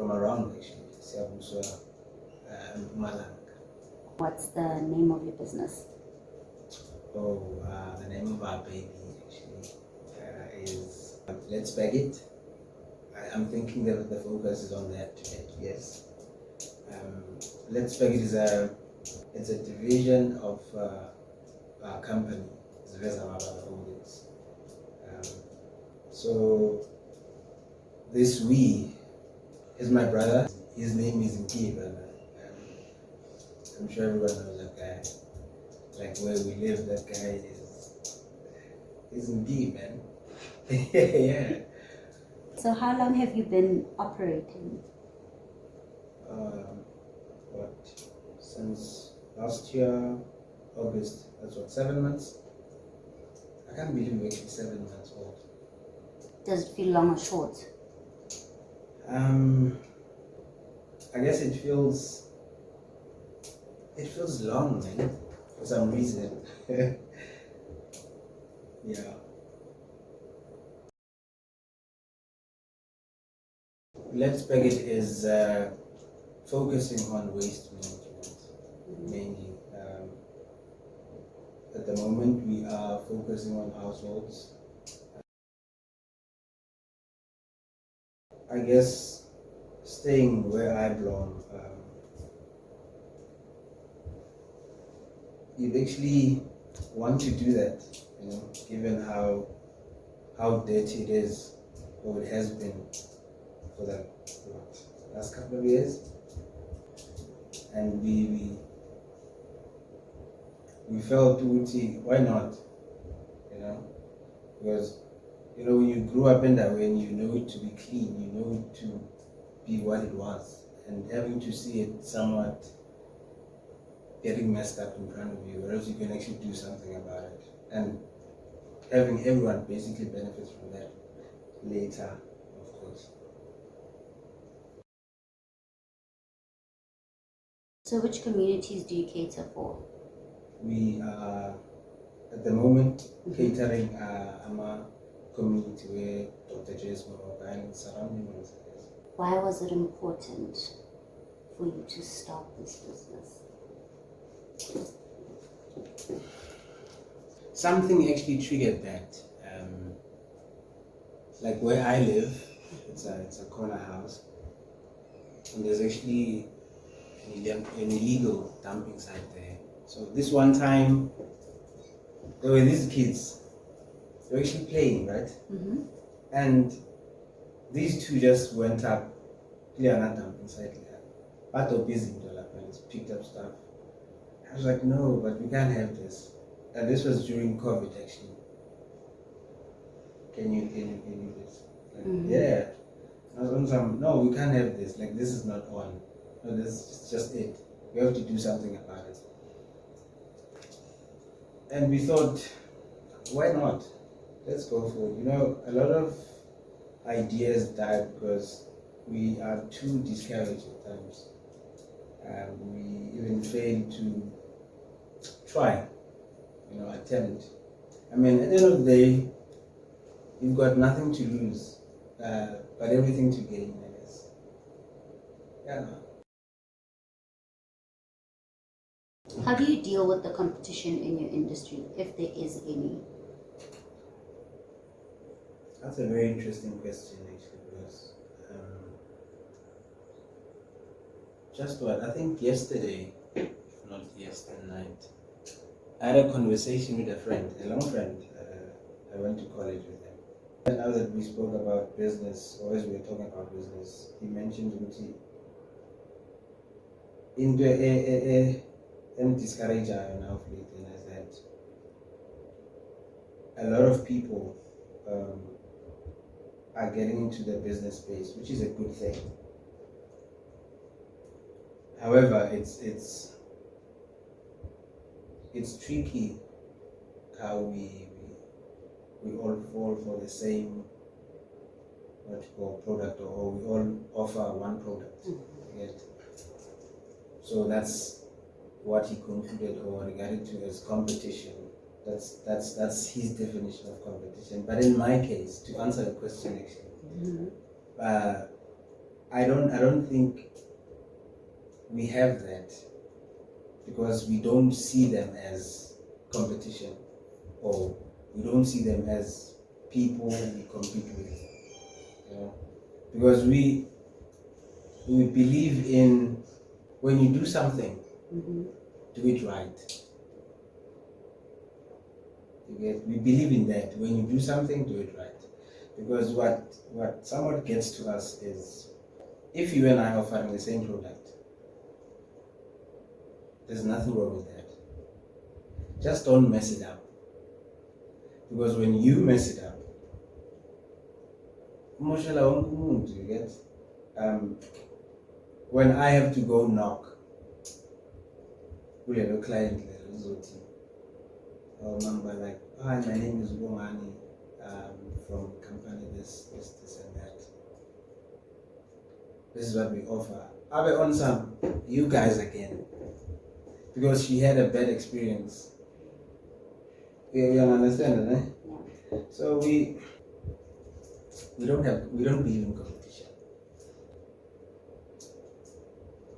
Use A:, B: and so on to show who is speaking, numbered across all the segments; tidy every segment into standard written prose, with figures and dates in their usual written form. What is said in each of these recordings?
A: from around actually. Siyabuswa, Mpumalanga.
B: What's the name of your business?
A: Oh, the name of our baby actually is Let's Bag It. I'm thinking that the focus is on that today. Yes. Let's Bag It is it's a division of our company, Ziveza Amabala. So this we is my brother. His name is Mkiba. I'm sure everyone knows that guy. Like where we live, that guy is Mkiba, man. Yeah.
B: So how long have you been operating?
A: Since last year, August. That's what, 7 months? I can't believe we're actually 7 months old.
B: Does it feel long or short?
A: I guess it feels long, man, for some reason. Yeah. Let's Bag It is focusing on waste management, mainly. At the moment, we are focusing on households. I guess staying where I belong, you actually want to do that, given how dirty it is, or it has been for the last couple of years. And we felt, why not? Because when you grew up in that way and you know it to be clean, you know it to be what it was, and having to see it somewhat getting messed up in front of you, or else you can actually do something about it, and having everyone basically benefits from that later, of course.
B: So which communities do you cater for?
A: We are at the moment catering Ama community where Dr. J.'s and surrounding us.
B: Why was it important for you to start this business?
A: Something actually triggered that. Like where I live, it's a corner house, and there's actually an illegal dumping site there. So this one time, there were these kids. They were actually playing, right?
B: Mm-hmm.
A: And these two just went up, clear not dumping site there. But they're busy and picked up stuff. I was like, no, but we can't have this. And this was during COVID actually. Can you do this? Like, yeah. I was on some, no, we can't have this. Like, this is not on. No, this is just it. We have to do something about it. And we thought, why not? Let's go for it. A lot of ideas die because we are too discouraged at times. We even fail to try, attempt. I mean, at the end of the day, you've got nothing to lose, but everything to gain, I guess. Yeah.
B: How do you deal with the competition in your industry, if there is any?
A: That's a very interesting question, actually, because I think yesterday, if not yesterday night, I had a conversation with a long friend. I went to college with him. And now that we spoke about business, or as we were talking about business, he mentioned into a discourage now fleeting is that a lot of people are getting into the business space, which is a good thing. However, it's tricky how we all fall for the same product, or we all offer one product. Yet. So that's what he concluded or regarded to as competition. That's his definition of competition. But in my case, to answer the question actually, I don't think we have that because we don't see them as competition, or we don't see them as people we compete with. You know? Because we believe in when you do something, do it right. We believe in that. When you do something, do it right. Because what somewhat gets to us is, if you and I are offering the same product, there's nothing wrong with that. Just don't mess it up. Because when you mess it up, you get? When I have to go knock, we have a client, like, hi, my name is Bongani, from company this and that. This is what we offer. I'll be on some, you guys again. Because she had a bad experience. You understand, eh?
B: Yeah.
A: So we don't believe in competition.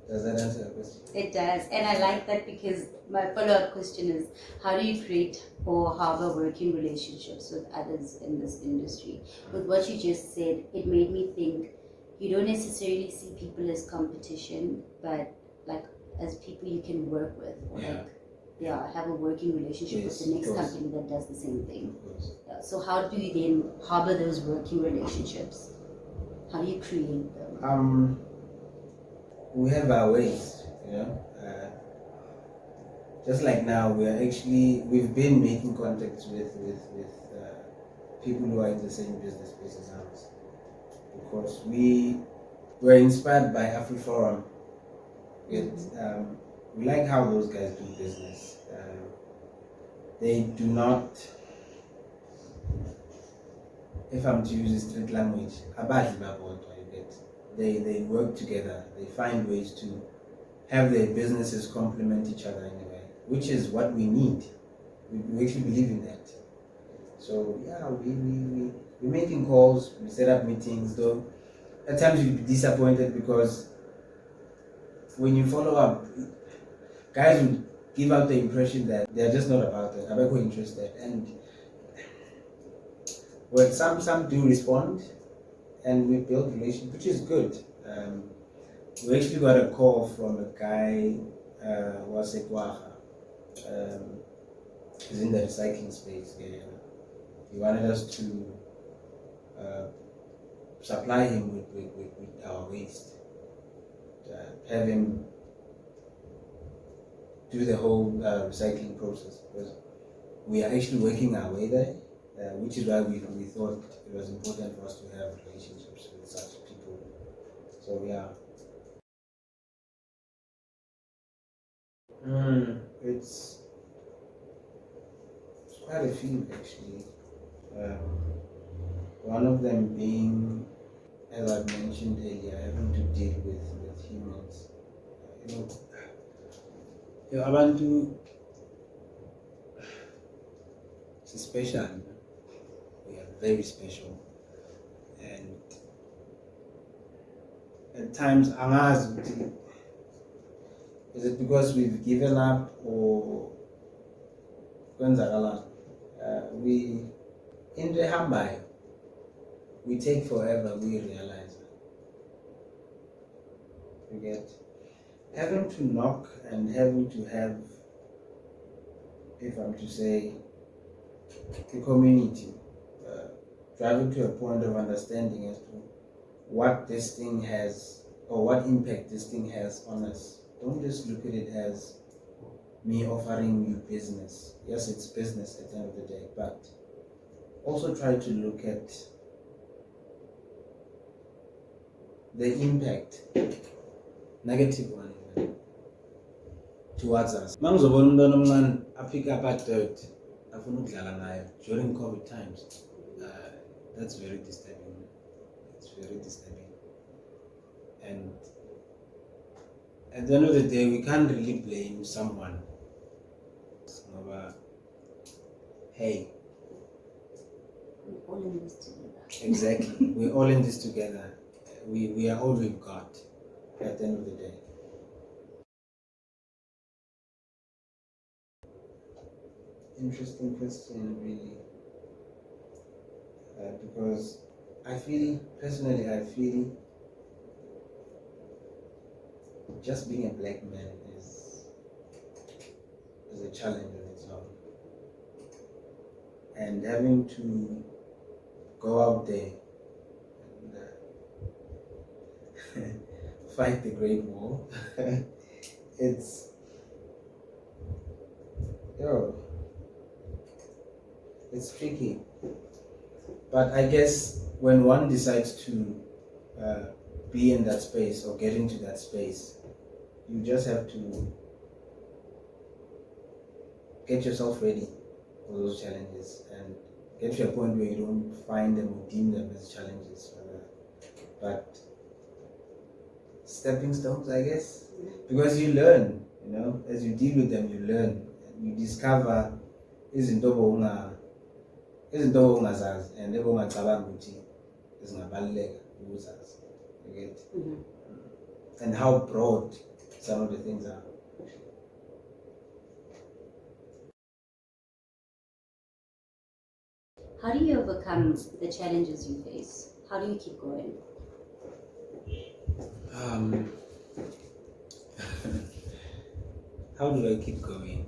A: Does that answer the question?
B: It does, and I like that because my follow-up question is, how do you create or harbor working relationships with others in this industry? With what you just said, it made me think you don't necessarily see people as competition, but like as people you can work with, or have a working relationship with the next company that does the same thing. Yeah. So how do you then harbor those working relationships? How do you create them?
A: We have our ways, you know. Just like now, we've been making contacts with people who are in the same business space as ours, because we were inspired by AfriForum. We like how those guys do business. They do not, if I'm to use the street language, they work together. They find ways to have their businesses complement each other in a way, which is what we need. We actually believe in that. So yeah, we're making calls, we set up meetings, though at times you'll be disappointed because when you follow up, guys will give out the impression that they're just not about it, I'm not interested. And well, some do respond, and we build relations, which is good. We actually got a call from a guy was at Waha. He's in the recycling space. Yeah. He wanted us to supply him with our waste, have him do the whole recycling process, because we are actually working our way there, which is why we thought it was important for us to have relationships with such people. So yeah. It's quite a few actually. One of them being, as I've mentioned earlier, having to deal with humans. Abantu, it's special. We are very special, and at times, is it because we've given up, or we in the hambai, we take forever, we realize it. You get having to knock and having to have, if I'm to say, a community, driving to a point of understanding as to what this thing has, or what impact this thing has on us. Don't just look at it as me offering you business. Yes, it's business at the end of the day, but also try to look at the impact, negative one even, towards us. I pick up at dirt during COVID times. That's very disturbing. It's very disturbing. And at the end of the day, we can't really blame someone. Hey,
B: we're all in this together.
A: Exactly. We're all in this together. we are all we've got at the end of the day. Interesting question, really, because I feel just being a black man is a challenge on its own, and having to go out there and fight the Great War. it's yo, it's tricky. But I guess when one decides to be in that space or get into that space, you just have to get yourself ready for those challenges and get to a point where you don't find them or deem them as challenges, but stepping stones, I guess, because you learn, as you deal with them, you learn and you discover izinto ongazazi and ebongacabanga ukuthi zingabaluleka ukuzazi, you get, and how broad some of the things are.
B: How do you overcome the challenges you face? How do you keep going?
A: How do I keep going?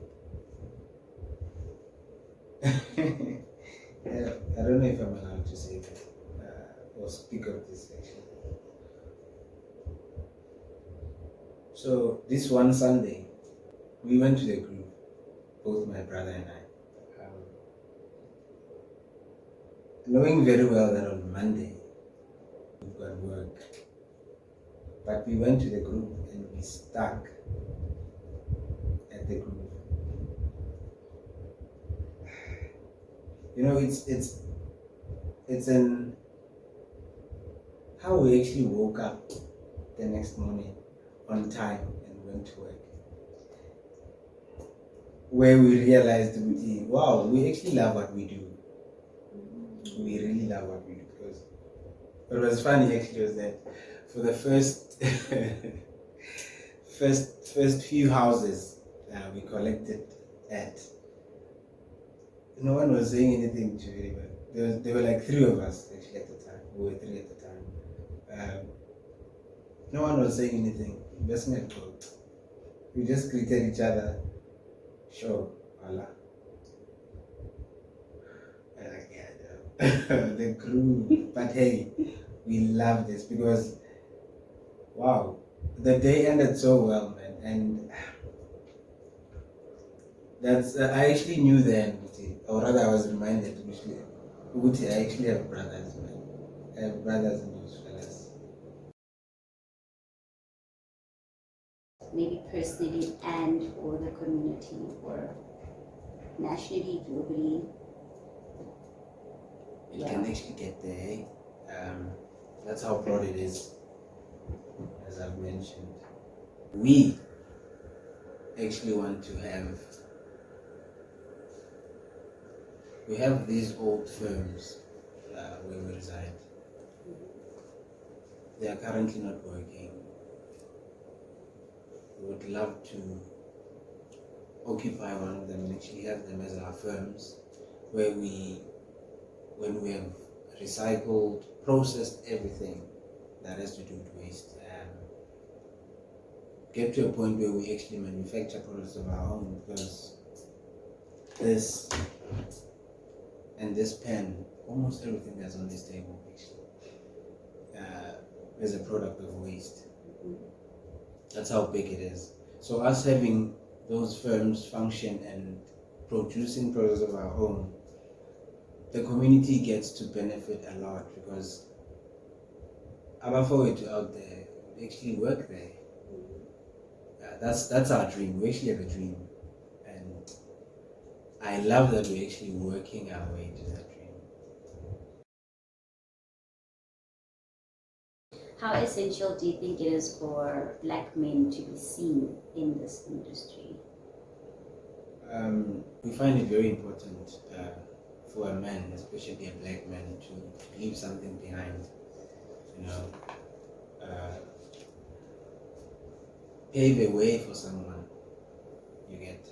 A: I don't know if I'm allowed to say that or speak of this actually. So this one Sunday, we went to the group, both my brother and I, knowing very well that on Monday we've got work. But we went to the group and we stuck at the group. It's an how we actually woke up the next morning on time and went to work, where we realized, wow, we actually love what we do. We really love what we do, because what was funny actually was that for the first first few houses we collected at, no one was saying anything to anybody. There were like three of us actually at the time. We were three at the time. No one was saying anything. We just greeted each other. Sure, Allah. The crew. But hey, we love this because, wow, the day ended so well, man. And that's I actually knew then, or rather I was reminded, I actually have brothers, man. I have brothers in those fellas.
B: Maybe personally and for the community, or nationally, globally.
A: It can actually get there. That's how broad it is, as I've mentioned. We actually want to have, we have these old firms where we reside. They are currently not working. We would love to occupy one of them and actually have them as our firms, where when we have recycled, processed everything that has to do with waste, get to a point where we actually manufacture products of our own, because this and this pen, almost everything that's on this table actually is a product of waste. That's how big it is. So us having those firms function and producing products of our own, the community gets to benefit a lot, because abafowethu out there actually work there. That's our dream. We actually have a dream, and I love that we're actually working our way to that dream.
B: How essential do you think it is for black men to be seen in this industry?
A: We find it very important for a man, especially a black man, to leave something behind. pave a way for someone, you get,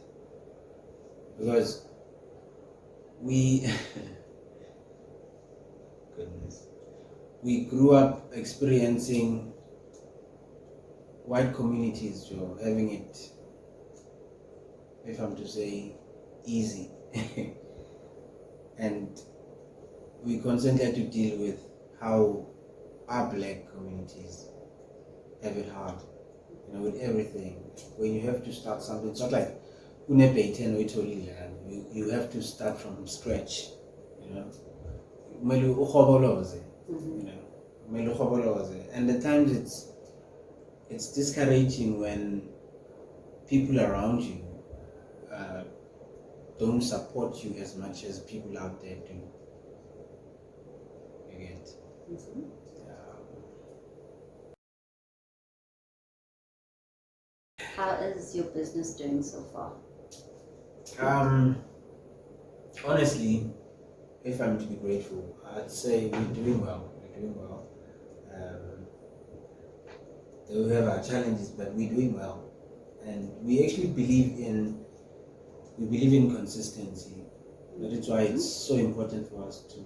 A: because we goodness, we grew up experiencing white communities, Joe, having it, if I'm to say, easy. And we constantly had to deal with how our black communities have it hard, with everything. When you have to start something, it's not like you have to start from scratch, and at times it's discouraging when people around you don't support you as much as people out there do. You get?
B: How is your business doing so far?
A: Honestly, if I'm to be grateful, I'd say we're doing well. We have our challenges, but we're doing well, and we actually believe in consistency. That is why it's so important for us to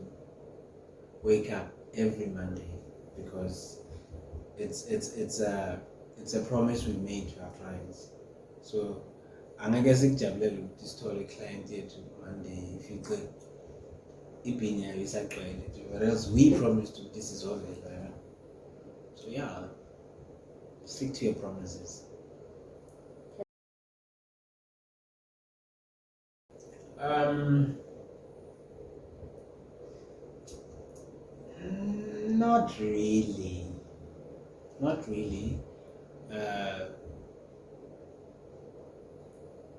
A: wake up every Monday, because it's a promise we made to our clients. So angeke sikujabulele ukuthi sithole client yethu Monday ifice ibhinya yayo isaqele, whereas we promised to this is over. So yeah, stick to your promises. Not really.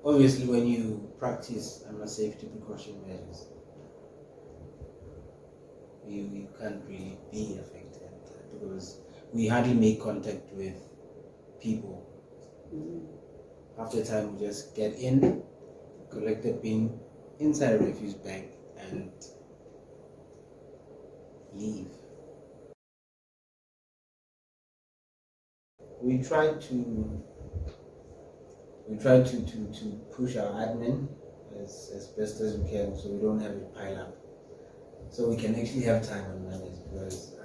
A: Obviously, when you practice safety precaution measures, you can't really be affected, because we hardly make contact with people. Half the time, we just get in, collect the bin inside a refuse bag, and leave. We try to push our admin as best as we can, so we don't have it pile up, so we can actually have time on Mondays, because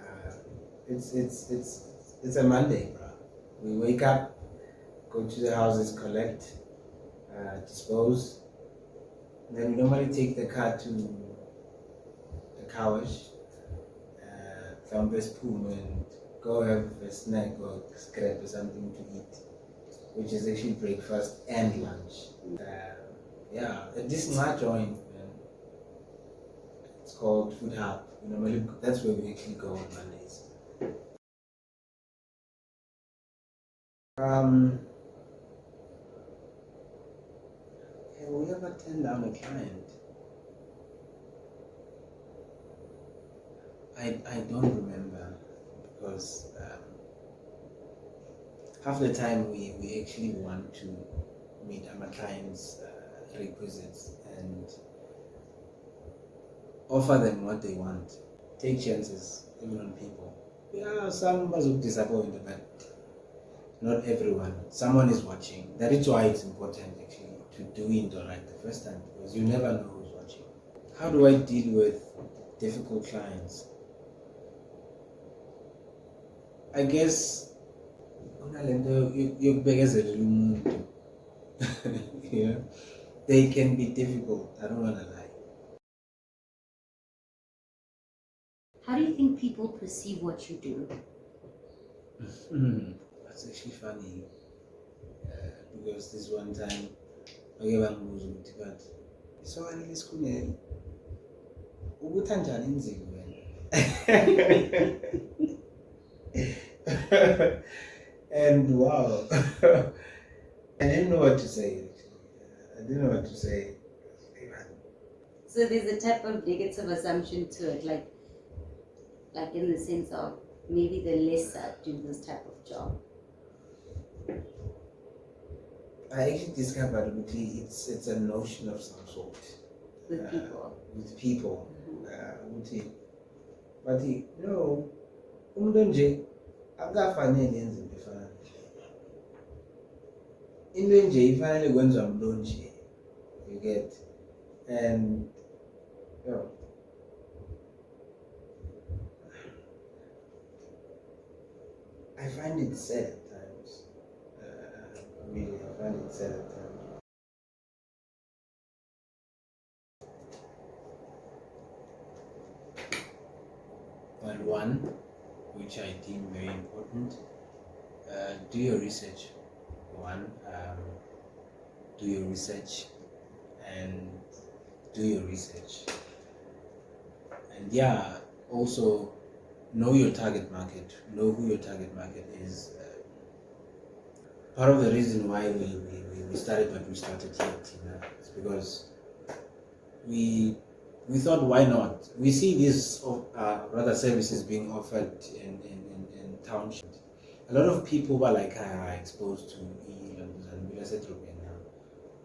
A: it's a Monday, bro. We wake up, go to the houses, collect, dispose, and then we normally take the car to the car wash, and go have a snack or scrap or something to eat, which is actually breakfast and lunch. This is my joint, man. It's called Food Hub. That's where we actually go on Mondays. Have we ever turned down a client? I don't remember, because half the time we actually want to meet our clients' requisites and offer them what they want. Take chances, even on people. Yeah, some will disappoint, but not everyone. Someone is watching. That is why it's important actually to do it right the first time, because you never know who's watching. How do I deal with difficult clients? I guess they can be difficult. I don't want to lie.
B: How do you think people perceive what you do?
A: That's actually funny, because this one time I gave a news, but so I really school and wow, I didn't know what to say. Actually, I didn't know what to say.
B: So there's a type of negative assumption to it, like in the sense of maybe the lesser do this type of job.
A: I actually discovered it's a notion of some sort
B: with people.
A: But no, umntu nje akukafanele yenze into efana into enje ifanele kwenziwa mlo nje, you get, and I find it sad at times. Really, I find it sad at times. Well, one, which I deem very important, do your research. Do your research and do your research. And yeah, also know your target market, know who your target market is. Part of the reason why we started what we started here at Tina is because we thought, why not? We see these rather services being offered in townships. A lot of people were like exposed to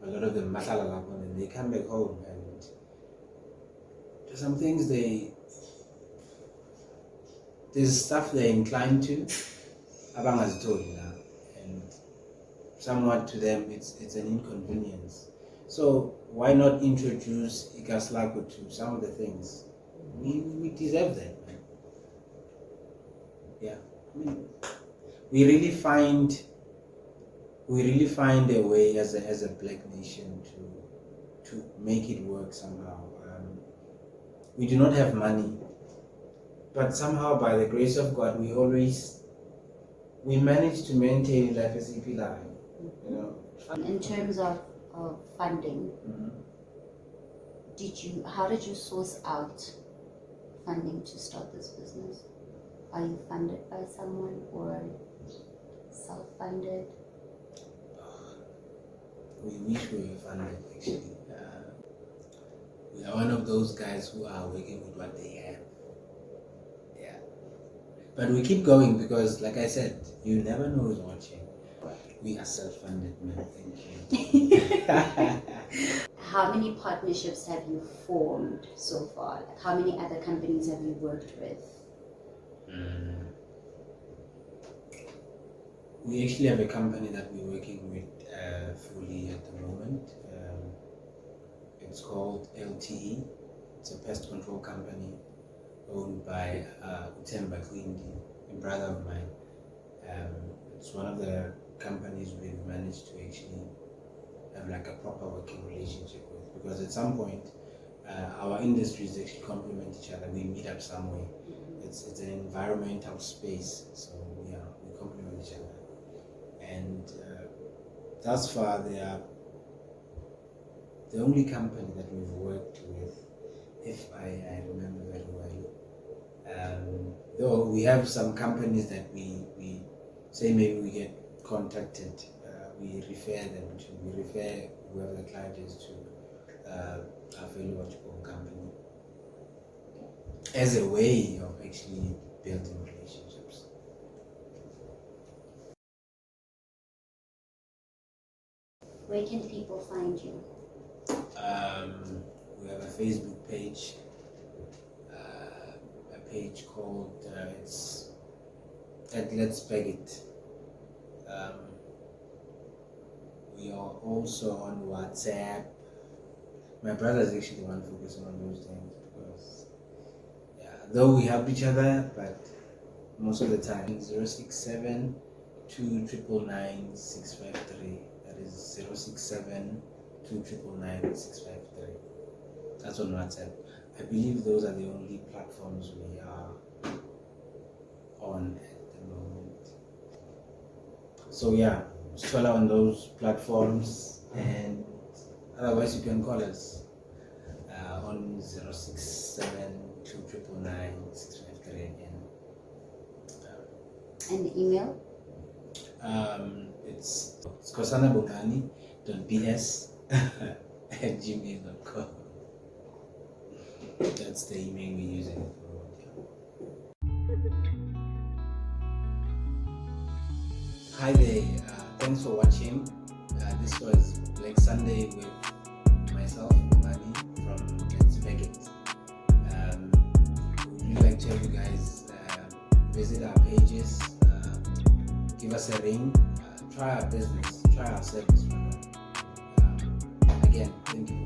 A: a lot of them and they come back home, and there's some things there's stuff they're inclined to, and somewhat to them it's an inconvenience. So why not introduce Ikaslako to some of the things? We deserve that, man. Yeah, I mean, we really find a way as a black nation to make it work somehow. We do not have money, but somehow by the grace of God we manage to maintain life as EP life. You know.
B: In terms of funding, how did you source out funding to start this business? Are you funded by someone or self-funded?
A: We wish we were funded, actually. We are one of those guys who are working with what they have. Yeah. But we keep going because, like I said, you never know who's watching. We are self-funded, man. Thank you.
B: How many partnerships have you formed so far? Like, how many other companies have you worked with?
A: We actually have a company that we're working with fully at the moment. It's called LTE. It's a pest control company owned by Blvckhoney, a brother of mine. It's one of the companies we've managed to actually have like a proper working relationship with, because at some point our industries actually complement each other. We meet up somewhere. It's an environmental space, so we complement each other. And thus far, they are the only company that we've worked with, if I remember very well. Though we have some companies that we say maybe we get contacted, we refer whoever the client is to our fellow company as a way of actually building relationships.
B: Where can people find you?
A: We have a Facebook page, a page called it's at Let's Beg It. We are also on WhatsApp. My brother is actually the one focusing on those things, because though we help each other, but most of the time 067 299 653. That is 067 299 653. That's on WhatsApp. I believe those are the only platforms we are on at the moment. So yeah, follow on those platforms, and otherwise you can call us on 067 299 653 again.
B: And the email?
A: It's skosanabongani.bs@gmail.com. That's the email we're using at the moment. Hi there, thanks for watching. This was Black Sunday with myself, Bongani from Let's Beg It. We'd really like to have you guys visit our pages. us a ring, try our business, try our service. Again, thank you.